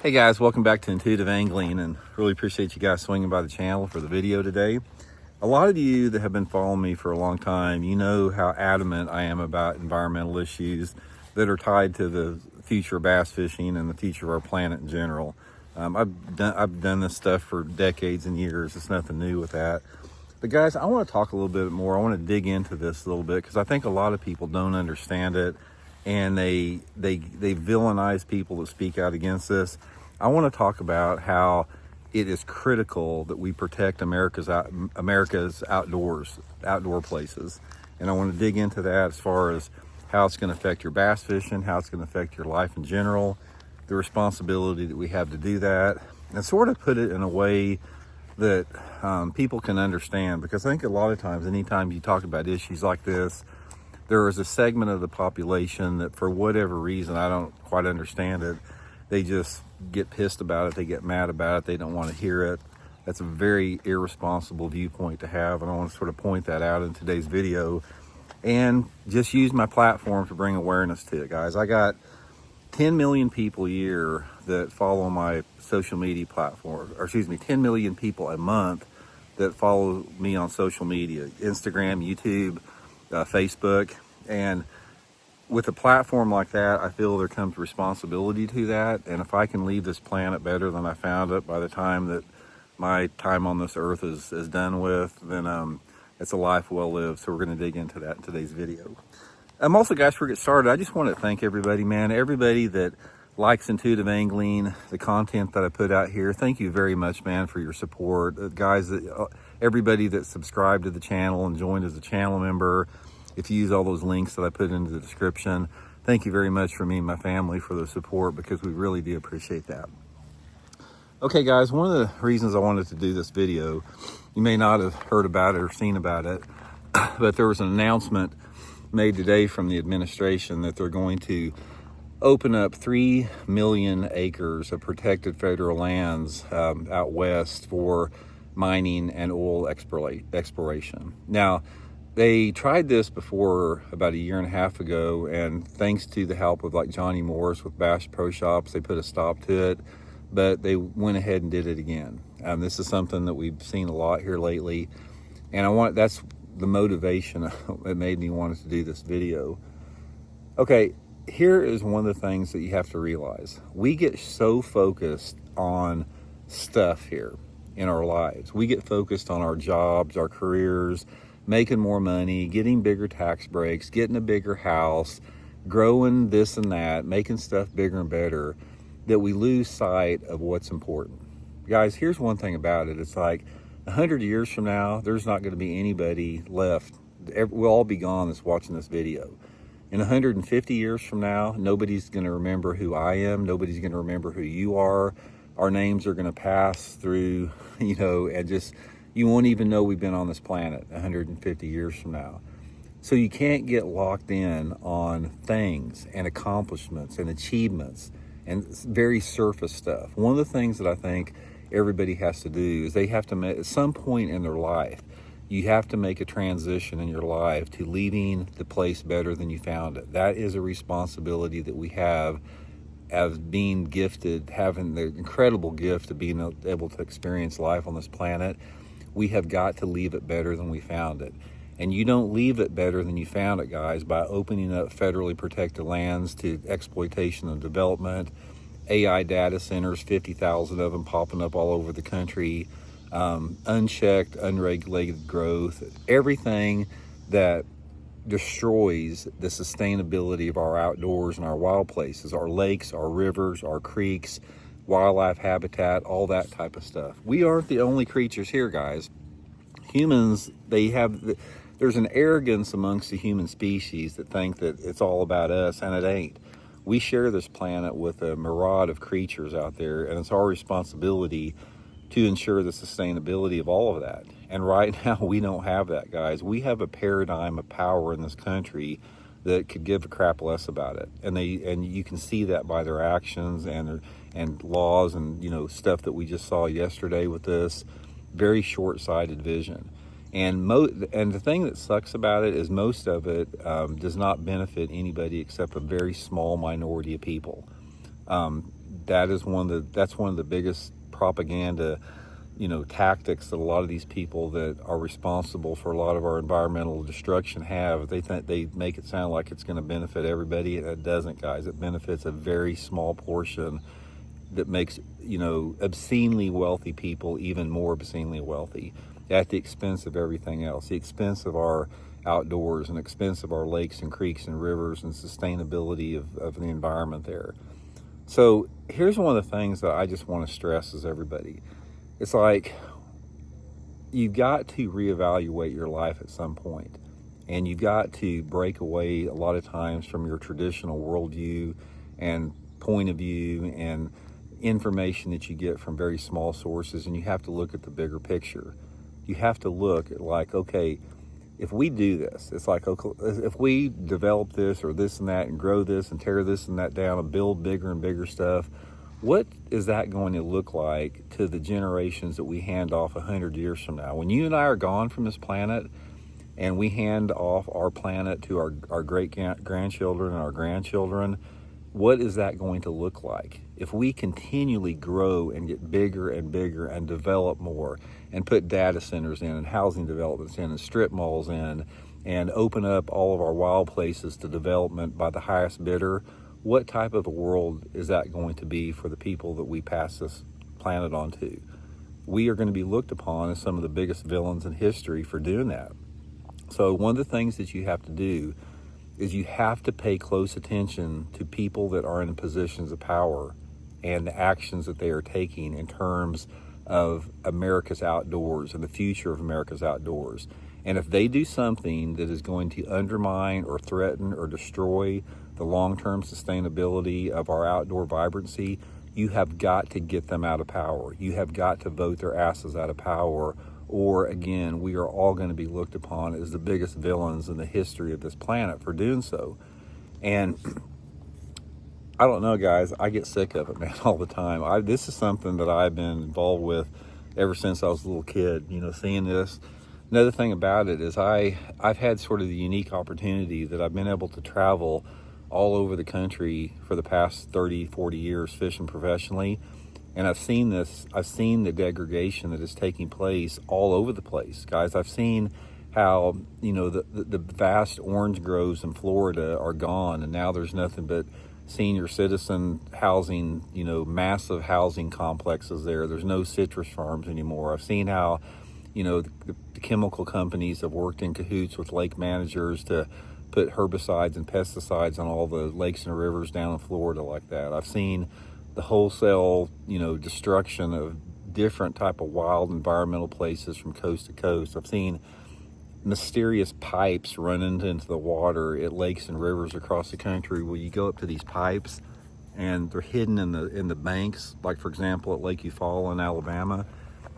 Hey guys, welcome back to Intuitive Angling, and really appreciate you guys swinging by the channel for the video today. A lot of you that have been following me for a long time, you know how adamant I am about environmental issues that are tied to the future of bass fishing and the future of our planet in general. I've done this stuff for decades and years. It's nothing new with that. But guys, I want to talk a little bit more. I want to dig into this a little bit because I think a lot of people don't understand it, and they villainize people that speak out against this. I want to talk about how it is critical that we protect America's outdoor places. And I want to dig into that as far as how it's going to affect your bass fishing, how it's going to affect your life in general, the responsibility that we have to do that, and sort of put it in a way that people can understand. Because I think a lot of times, anytime you talk about issues like this, there is a segment of the population that for whatever reason, I don't quite understand it, they just get pissed about it, they get mad about it, they don't want to hear it. That's a very irresponsible viewpoint to have, and I want to sort of point that out in today's video and just use my platform to bring awareness to it, guys. I got 10 million people a year that follow my social media platform, or excuse me, 10 million people a month that follow me on social media, Instagram, YouTube, Facebook. And with a platform like that, I feel there comes responsibility to that. And if I can leave this planet better than I found it by the time that my time on this earth is done with, then it's a life well lived. So we're going to dig into that in today's video. Also, guys, before we get started, I just want to thank everybody, man. Everybody that likes Intuitive Angling, the content that I put out here. Thank you very much, man, for your support. Guys, everybody that subscribed to the channel and joined as a channel member. If you use all those links that I put into the description, thank you very much for me and my family for the support, because we really do appreciate that. Okay, guys, one of the reasons I wanted to do this video, you may not have heard about it or seen about it, but there was an announcement made today from the administration that they're going to open up 3 million acres of protected federal lands out west for mining and oil exploration. Now, they tried this before about a year and a half ago, and thanks to the help of like Johnny Morris with Bass Pro Shops, they put a stop to it, but they went ahead and did it again. This is something that we've seen a lot here lately, and that's the motivation that made me want to do this video. Okay, here is one of the things that you have to realize. We get so focused on stuff here in our lives. We get focused on our jobs, our careers, making more money, getting bigger tax breaks, getting a bigger house, growing this and that, making stuff bigger and better, that we lose sight of what's important. Guys, here's one thing about it. It's like 100 years from now, there's not going to be anybody left. We'll all be gone that's watching this video. In 150 years from now, nobody's going to remember who I am. Nobody's going to remember who you are. Our names are going to pass through, and just, you won't even know we've been on this planet 150 years from now. So you can't get locked in on things and accomplishments and achievements and very surface stuff. One of the things that I think everybody has to do is they have to make, at some point in their life, you have to make a transition in your life to leaving the place better than you found it. That is a responsibility that we have as being gifted, having the incredible gift of being able to experience life on this planet. We have got to leave it better than we found it. And you don't leave it better than you found it, guys, by opening up federally protected lands to exploitation and development, AI data centers, 50,000 of them popping up all over the country, unchecked, unregulated growth, everything that destroys the sustainability of our outdoors and our wild places, our lakes, our rivers, our creeks, wildlife habitat, all that type of stuff. We aren't the only creatures here, guys. Humans, there's an arrogance amongst the human species that think that it's all about us, and it ain't. We share this planet with a myriad of creatures out there, and it's our responsibility to ensure the sustainability of all of that. And right now, we don't have that, guys. We have a paradigm of power in this country that could give a crap less about it. And you can see that by their actions and laws and stuff that we just saw yesterday with this very short-sighted vision. And the thing that sucks about it is most of it does not benefit anybody except a very small minority of people. That's one of the biggest propaganda, tactics that a lot of these people that are responsible for a lot of our environmental destruction have. They think they make it sound like it's going to benefit everybody, and it doesn't, guys. It benefits a very small portion that makes, obscenely wealthy people even more obscenely wealthy at the expense of everything else, the expense of our outdoors and expense of our lakes and creeks and rivers and sustainability of the environment there. So here's one of the things that I just want to stress is everybody. It's like you've got to reevaluate your life at some point, and you've got to break away a lot of times from your traditional worldview and point of view and information that you get from very small sources, and you have to look at the bigger picture. You have to look at, like, okay, if we do this, it's like, okay, if we develop this or this and that and grow this and tear this and that down and build bigger and bigger stuff, what is that going to look like to the generations that we hand off 100 years from now? When you and I are gone from this planet and we hand off our planet to our great-grandchildren and our grandchildren, what is that going to look like? If we continually grow and get bigger and bigger and develop more and put data centers in and housing developments in and strip malls in and open up all of our wild places to development by the highest bidder, what type of a world is that going to be for the people that we pass this planet on to? We are going to be looked upon as some of the biggest villains in history for doing that. So one of the things that you have to do is you have to pay close attention to people that are in positions of power and the actions that they are taking in terms of America's outdoors and the future of America's outdoors. And if they do something that is going to undermine or threaten or destroy the long-term sustainability of our outdoor vibrancy, you have got to get them out of power. You have got to vote their asses out of power, or again, we are all going to be looked upon as the biggest villains in the history of this planet for doing so. And I don't know, guys, I get sick of it, man, all the time. This is something that I've been involved with ever since I was a little kid, seeing this. Another thing about it is I've had sort of the unique opportunity that I've been able to travel all over the country for the past 30, 40 years fishing professionally. And I've seen the degradation that is taking place all over the place, guys. I've seen how, the vast orange groves in Florida are gone, and now there's nothing but senior citizen housing, massive housing complexes there. There's no citrus farms anymore. I've seen how, the chemical companies have worked in cahoots with lake managers to put herbicides and pesticides on all the lakes and rivers down in Florida like that. I've seen the wholesale, destruction of different type of wild environmental places from coast to coast. I've seen mysterious pipes run into the water at lakes and rivers across the country where you go up to these pipes and they're hidden in the banks. Like, for example, at Lake Eufaula in Alabama,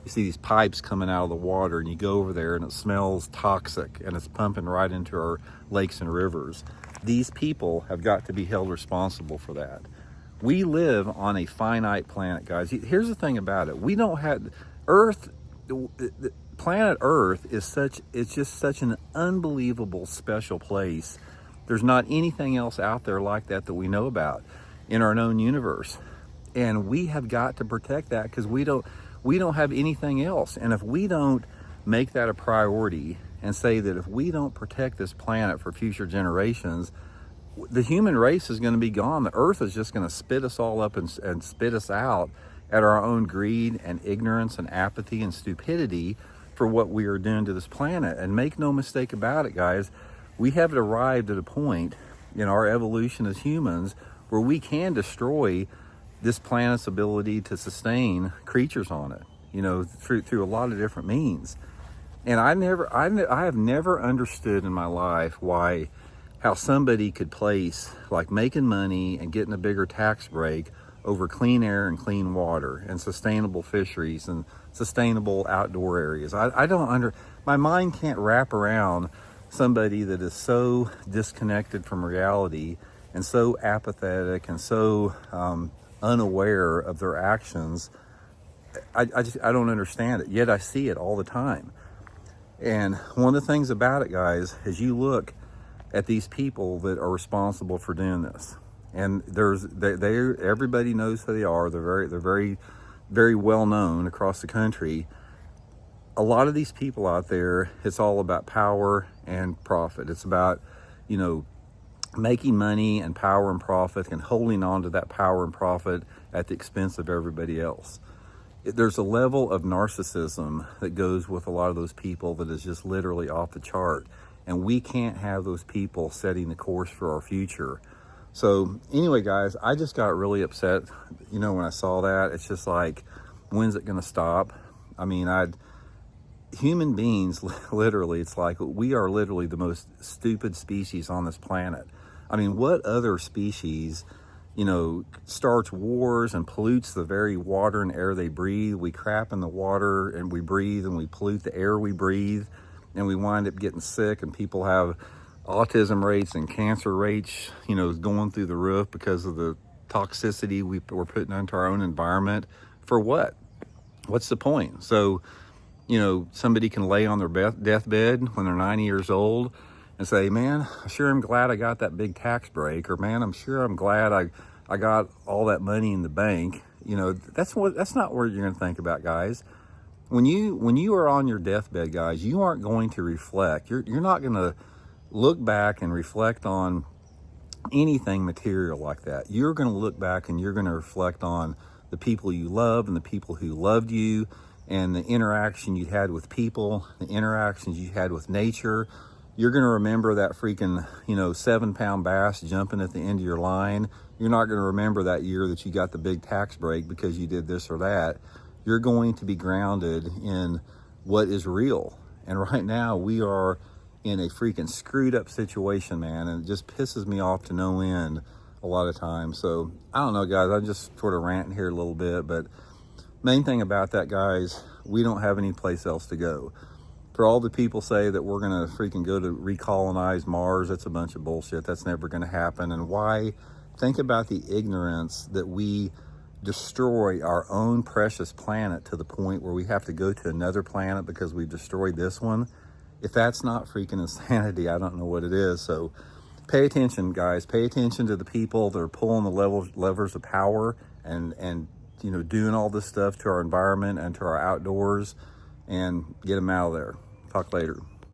you see these pipes coming out of the water, and you go over there and it smells toxic and it's pumping right into our lakes and rivers. These people have got to be held responsible for that. We live on a finite planet, guys. Here's the thing about it. We don't have Earth. Planet Earth it's just such an unbelievable special place. There's not anything else out there like that we know about in our known universe. And we have got to protect that because we don't have anything else. And if we don't make that a priority and say that if we don't protect this planet for future generations, the human race is going to be gone. The Earth is just going to spit us all up and spit us out at our own greed and ignorance and apathy and stupidity for what we are doing to this planet. And make no mistake about it, guys, we have arrived at a point in our evolution as humans where we can destroy this planet's ability to sustain creatures on it, through a lot of different means. And I have never understood in my life how somebody could place, like, making money and getting a bigger tax break over clean air and clean water and sustainable fisheries and sustainable outdoor areas. My mind can't wrap around somebody that is so disconnected from reality and so apathetic and so unaware of their actions. I don't understand it, yet I see it all the time. And one of the things about it, guys, is you look at these people that are responsible for doing this, And everybody knows who they are. They're very well known across the country. A lot of these people out there, it's all about power and profit. It's about, you know, making money and power and profit and holding on to that power and profit at the expense of everybody else. There's a level of narcissism that goes with a lot of those people that is just literally off the chart. And we can't have those people setting the course for our future. So anyway, guys, I just got really upset, you know, when I saw that. It's just like, when's it going to stop? I mean, human beings, literally, it's like we are literally the most stupid species on this planet. I mean, what other species, you know, starts wars and pollutes the very water and air they breathe? We crap in the water and we breathe, and we pollute the air we breathe, and we wind up getting sick, and people have autism rates and cancer rates, you know, going through the roof because of the toxicity we're putting into our own environment. For what? What's the point? So, you know, somebody can lay on their deathbed when they're 90 years old and say, man, I sure am glad I got that big tax break, or man, I'm glad I got all that money in the bank. You know, that's not what you're going to think about, guys. When you are on your deathbed, guys, you aren't going to reflect. You're not going to look back and reflect on anything material like that. You're going to look back and you're going to reflect on the people you love and the people who loved you, and the interaction you had with people, the interactions you had with nature. You're going to remember that freaking, you know, 7-pound bass jumping at the end of your line. You're not going to remember that year that you got the big tax break because you did this or that. You're going to be grounded in what is real. And right now we are in a freaking screwed up situation, man. And it just pisses me off to no end a lot of times. So I don't know, guys, I'm just sort of ranting here a little bit, but main thing about that, guys, we don't have any place else to go. For all the people say that we're going to freaking go to recolonize Mars, that's a bunch of bullshit. That's never going to happen. And why? Think about the ignorance that we destroy our own precious planet to the point where we have to go to another planet because we've destroyed this one. If that's not freaking insanity, I don't know what it is. So pay attention, guys. Pay attention to the people that are pulling the levers of power and you know, doing all this stuff to our environment and to our outdoors, and get them out of there. Talk later.